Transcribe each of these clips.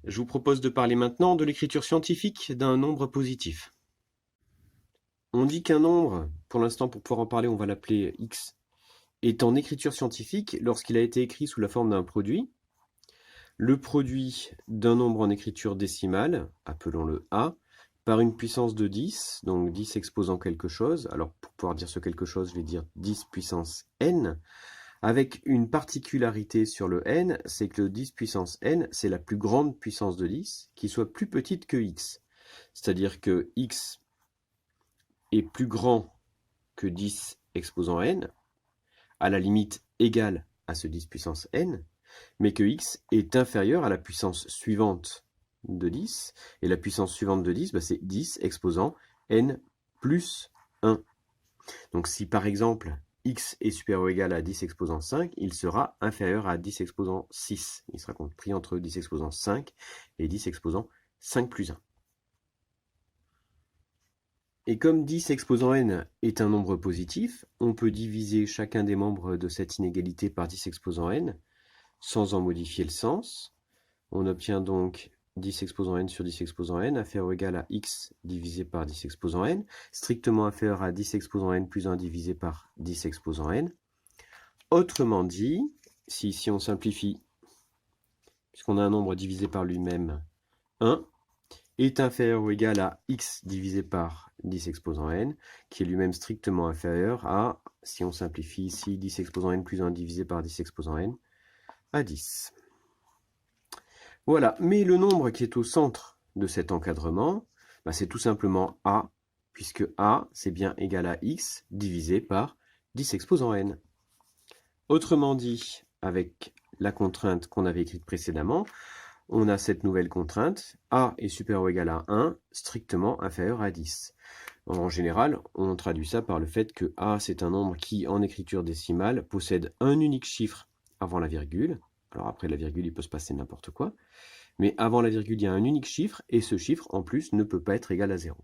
Je vous propose de parler maintenant de l'écriture scientifique d'un nombre positif. On dit qu'un nombre, pour l'instant pour pouvoir en parler on va l'appeler x, est en écriture scientifique lorsqu'il a été écrit sous la forme d'un produit. Le produit d'un nombre en écriture décimale, appelons-le a, par une puissance de 10, donc 10 exposant quelque chose. Alors pour pouvoir dire ce quelque chose, je vais dire 10 puissance n, avec une particularité sur le n, c'est que le 10 puissance n, c'est la plus grande puissance de 10, qui soit plus petite que x. C'est-à-dire que x est plus grand que 10 exposant n, à la limite égale à ce 10 puissance n, mais que x est inférieur à la puissance suivante de 10, et la puissance suivante de 10, c'est 10 exposant n plus 1. Donc si par exemple x est supérieur ou égal à 10 exposant 5, il sera inférieur à 10 exposant 6. Il sera compris entre 10 exposant 5 et 10 exposant 5 plus 1. Et comme 10 exposant n est un nombre positif, on peut diviser chacun des membres de cette inégalité par 10 exposant n, sans en modifier le sens. On obtient donc 10 exposant n sur 10 exposant n, inférieur ou égal à x divisé par 10 exposant n, strictement inférieur à 10 exposant n plus 1 divisé par 10 exposant n. Autrement dit, si ici on simplifie, puisqu'on a un nombre divisé par lui-même, 1, est inférieur ou égal à x divisé par 10 exposant n, qui est lui-même strictement inférieur à, si on simplifie ici, 10 exposant n plus 1 divisé par 10 exposant n, à 10. Voilà, mais le nombre qui est au centre de cet encadrement, c'est tout simplement a, puisque a, c'est bien égal à x divisé par 10 exposant n. Autrement dit, avec la contrainte qu'on avait écrite précédemment, on a cette nouvelle contrainte, a est supérieur ou égal à 1, strictement inférieur à 10. En général, on traduit ça par le fait que a, c'est un nombre qui, en écriture décimale, possède un unique chiffre avant la virgule. Alors après la virgule, il peut se passer n'importe quoi. Mais avant la virgule, il y a un unique chiffre, et ce chiffre, en plus, ne peut pas être égal à 0.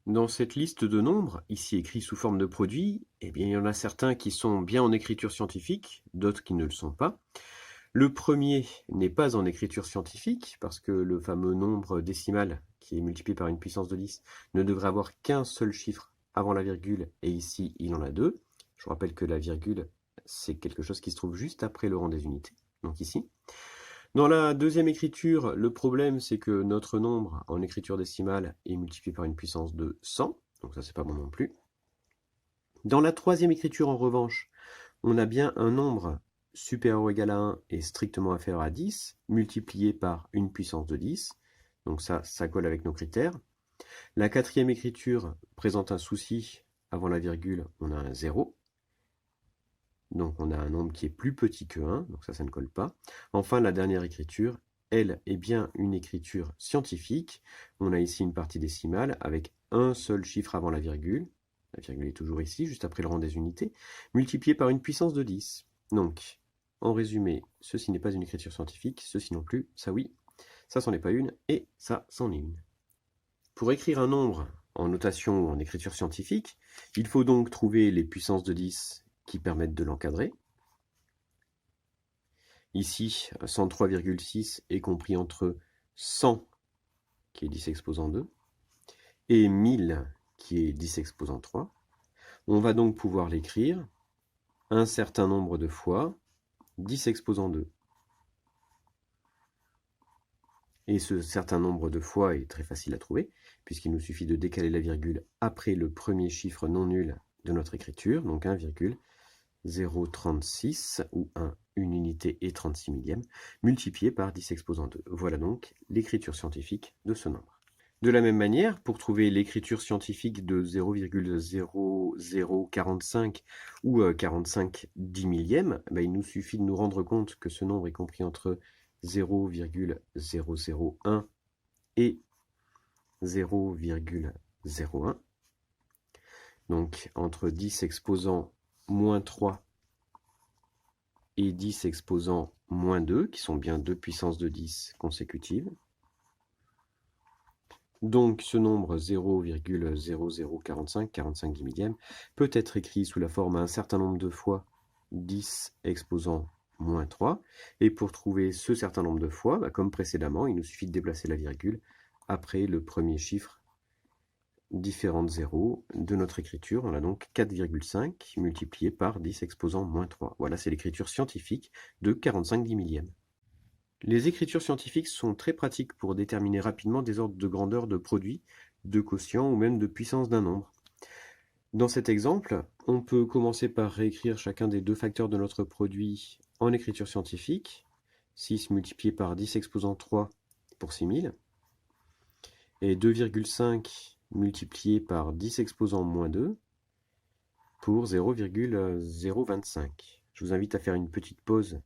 Dans cette liste de nombres, ici écrits sous forme de produits, il y en a certains qui sont bien en écriture scientifique, d'autres qui ne le sont pas. Le premier n'est pas en écriture scientifique, parce que le fameux nombre décimal, qui est multiplié par une puissance de 10, ne devrait avoir qu'un seul chiffre avant la virgule, et ici, il en a deux. Je vous rappelle que la virgule, c'est quelque chose qui se trouve juste après le rang des unités, donc ici. Dans la deuxième écriture, le problème, c'est que notre nombre en écriture décimale est multiplié par une puissance de 100, donc ça, c'est pas bon non plus. Dans la troisième écriture, en revanche, on a bien un nombre supérieur ou égal à 1 et strictement inférieur à 10, multiplié par une puissance de 10. Donc ça colle avec nos critères. La quatrième écriture présente un souci. Avant la virgule, on a un 0. Donc on a un nombre qui est plus petit que 1, donc ça ne colle pas. Enfin, la dernière écriture, elle, est bien une écriture scientifique. On a ici une partie décimale avec un seul chiffre avant la virgule. La virgule est toujours ici, juste après le rang des unités, multiplié par une puissance de 10. Donc, en résumé, ceci n'est pas une écriture scientifique, ceci non plus, ça oui, ça c'en est pas une, et ça c'en est une. Pour écrire un nombre en notation ou en écriture scientifique, il faut donc trouver les puissances de 10 qui permettent de l'encadrer. Ici, 103,6 est compris entre 100, qui est 10 exposant 2, et 1000, qui est 10 exposant 3. On va donc pouvoir l'écrire un certain nombre de fois 10 exposant 2. Et ce certain nombre de fois est très facile à trouver, puisqu'il nous suffit de décaler la virgule après le premier chiffre non nul de notre écriture, donc 1,036, ou une unité et 36 millièmes, multiplié par 10 exposant 2. Voilà donc l'écriture scientifique de ce nombre. De la même manière, pour trouver l'écriture scientifique de 0,0045 ou 45 10 millièmes, il nous suffit de nous rendre compte que ce nombre est compris entre 0,001 et 0,01. Donc entre 10 exposant moins 3 et 10 exposant moins 2, qui sont bien deux puissances de 10 consécutives. Donc ce nombre 0,0045, 45 10 millièmes, peut être écrit sous la forme un certain nombre de fois 10 exposant moins 3. Et pour trouver ce certain nombre de fois, comme précédemment, il nous suffit de déplacer la virgule après le premier chiffre différent de 0 de notre écriture. On a donc 4,5 multiplié par 10 exposant moins 3. Voilà, c'est l'écriture scientifique de 45/10 millième. Les écritures scientifiques sont très pratiques pour déterminer rapidement des ordres de grandeur de produits, de quotient ou même de puissance d'un nombre. Dans cet exemple, on peut commencer par réécrire chacun des deux facteurs de notre produit en écriture scientifique. 6 multiplié par 10 exposant 3 pour 6000. Et 2,5 multiplié par 10 exposant moins 2 pour 0,025. Je vous invite à faire une petite pause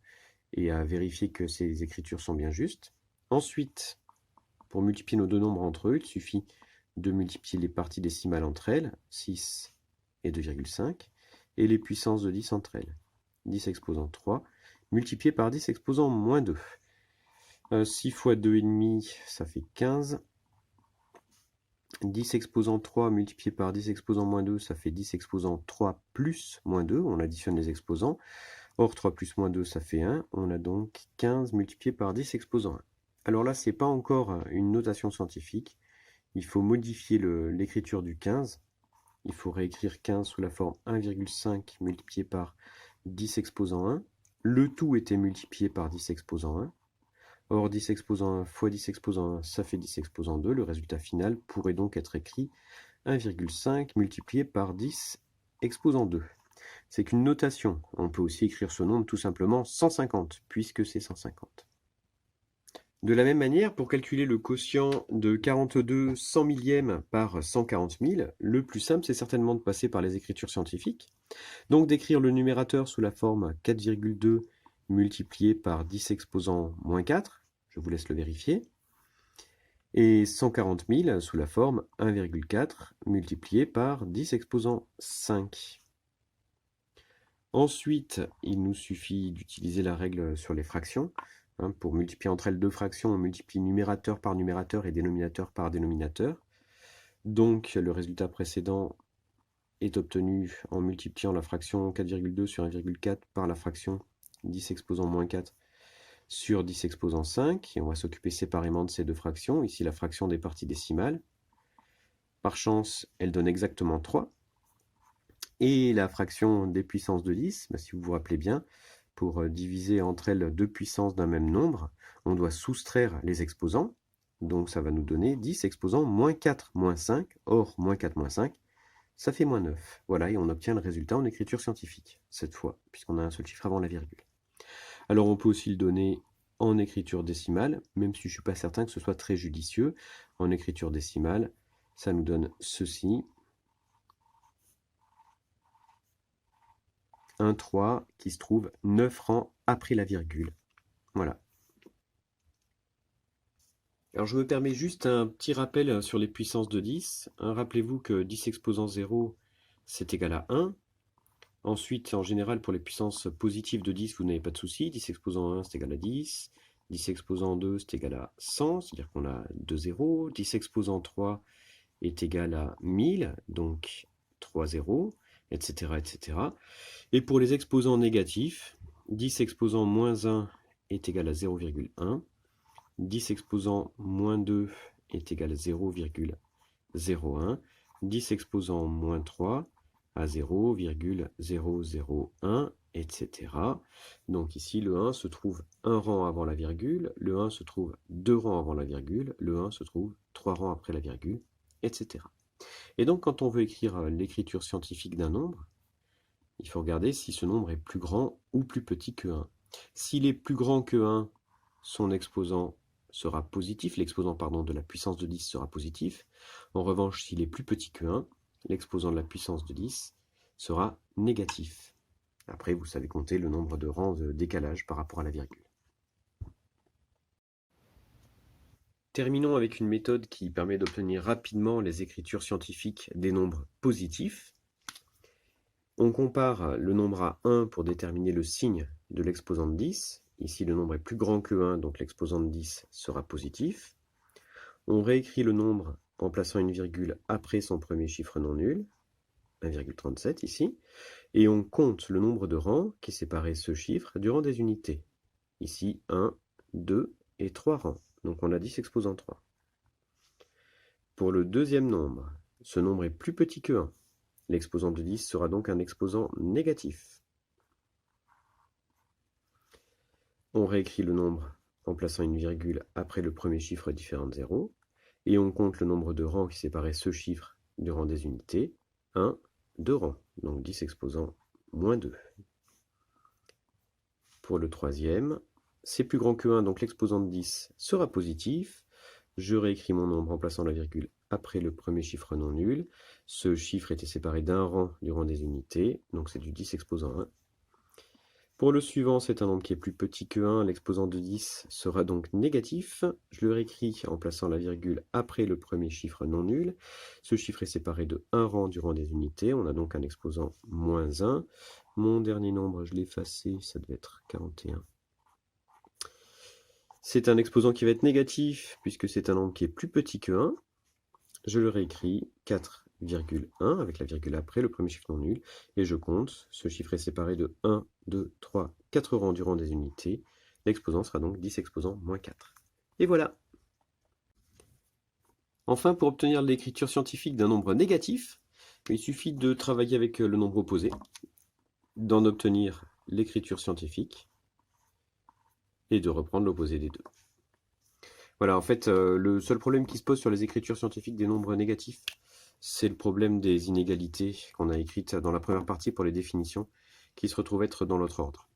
et à vérifier que ces écritures sont bien justes. Ensuite, pour multiplier nos deux nombres entre eux, il suffit de multiplier les parties décimales entre elles, 6 et 2,5, et les puissances de 10 entre elles. 10 exposant 3, multiplié par 10 exposant moins 2. 6 fois 2,5, ça fait 15. 10 exposant 3 multiplié par 10 exposant moins 2, ça fait 10 exposant 3 plus moins 2. On additionne les exposants. Or, 3 plus moins 2, ça fait 1. On a donc 15 multiplié par 10 exposant 1. Alors là, ce n'est pas encore une notation scientifique. Il faut modifier l'écriture du 15. Il faut réécrire 15 sous la forme 1,5 multiplié par 10 exposant 1. Le tout était multiplié par 10 exposant 1. Or, 10 exposant 1 fois 10 exposant 1, ça fait 10 exposant 2. Le résultat final pourrait donc être écrit 1,5 multiplié par 10 exposant 2. C'est qu'une notation. On peut aussi écrire ce nombre tout simplement 150, puisque c'est 150. De la même manière, pour calculer le quotient de 42 100 millièmes par 140 000, le plus simple, c'est certainement de passer par les écritures scientifiques. Donc d'écrire le numérateur sous la forme 4,2 multiplié par 10 exposant moins 4, je vous laisse le vérifier, et 140 000 sous la forme 1,4 multiplié par 10 exposant 5. Ensuite, il nous suffit d'utiliser la règle sur les fractions. Pour multiplier entre elles deux fractions, on multiplie numérateur par numérateur et dénominateur par dénominateur. Donc le résultat précédent est obtenu en multipliant la fraction 4,2 sur 1,4 par la fraction 10 exposant moins 4 sur 10 exposant 5. Et on va s'occuper séparément de ces deux fractions. Ici, la fraction des parties décimales. Par chance, elle donne exactement 3. Et la fraction des puissances de 10, si vous vous rappelez bien, pour diviser entre elles deux puissances d'un même nombre, on doit soustraire les exposants. Donc ça va nous donner 10 exposant moins 4 moins 5. Or, moins 4 moins 5, ça fait moins 9. Voilà, et on obtient le résultat en écriture scientifique, cette fois, puisqu'on a un seul chiffre avant la virgule. Alors on peut aussi le donner en écriture décimale, même si je ne suis pas certain que ce soit très judicieux. En écriture décimale, ça nous donne ceci. Un 3 qui se trouve 9 rangs après la virgule. Voilà. Alors je me permets juste un petit rappel sur les puissances de 10. Rappelez-vous que 10 exposant 0, c'est égal à 1. Ensuite, en général, pour les puissances positives de 10, vous n'avez pas de souci. 10 exposant 1, c'est égal à 10. 10 exposant 2, c'est égal à 100, c'est-à-dire qu'on a 2 zéros. 10 exposant 3 est égal à 1000, donc 3 zéros, etc., etc. Et pour les exposants négatifs, 10 exposant moins 1 est égal à 0,1. 10 exposant moins 2 est égal à 0,01. 10 exposant moins 3 à 0,001, etc. Donc ici, le 1 se trouve un rang avant la virgule, le 1 se trouve 2 rangs avant la virgule, le 1 se trouve 3 rangs après la virgule, etc. Et donc, quand on veut écrire l'écriture scientifique d'un nombre, il faut regarder si ce nombre est plus grand ou plus petit que 1. S'il est plus grand que 1, son exposant sera positif, l'exposant de la puissance de 10 sera positif. En revanche, s'il est plus petit que 1, l'exposant de la puissance de 10 sera négatif. Après, vous savez compter le nombre de rangs de décalage par rapport à la virgule. Terminons avec une méthode qui permet d'obtenir rapidement les écritures scientifiques des nombres positifs. On compare le nombre à 1 pour déterminer le signe de l'exposant de 10. Ici, le nombre est plus grand que 1, donc l'exposant de 10 sera positif. On réécrit le nombre en plaçant une virgule après son premier chiffre non nul, 1,37 ici. Et on compte le nombre de rangs qui séparaient ce chiffre du rang des unités. Ici, 1, 2 et 3 rangs. Donc on a 10 exposant 3. Pour le deuxième nombre, ce nombre est plus petit que 1. L'exposant de 10 sera donc un exposant négatif. On réécrit le nombre en plaçant une virgule après le premier chiffre différent de 0. Et on compte le nombre de rangs qui séparaient ce chiffre du rang des unités. 1, 2 rangs. Donc 10 exposant moins 2. Pour le troisième, c'est plus grand que 1, donc l'exposant de 10 sera positif. Je réécris mon nombre en plaçant la virgule après le premier chiffre non nul. Ce chiffre était séparé d'un rang du rang des unités, donc c'est du 10 exposant 1. Pour le suivant, c'est un nombre qui est plus petit que 1, l'exposant de 10 sera donc négatif. Je le réécris en plaçant la virgule après le premier chiffre non nul. Ce chiffre est séparé de 1 rang du rang des unités, on a donc un exposant moins 1. Mon dernier nombre, je l'ai effacé, ça devait être 41. C'est un exposant qui va être négatif, puisque c'est un nombre qui est plus petit que 1. Je le réécris, 4,1, avec la virgule après, le premier chiffre non nul, et je compte. Ce chiffre est séparé de 1, 2, 3, 4 rangs du rang des unités. L'exposant sera donc 10 exposant moins 4. Et voilà. Enfin, pour obtenir l'écriture scientifique d'un nombre négatif, il suffit de travailler avec le nombre opposé, d'en obtenir l'écriture scientifique, et de reprendre l'opposé des deux. Voilà, en fait, le seul problème qui se pose sur les écritures scientifiques des nombres négatifs, c'est le problème des inégalités qu'on a écrites dans la première partie pour les définitions, qui se retrouvent être dans l'autre ordre.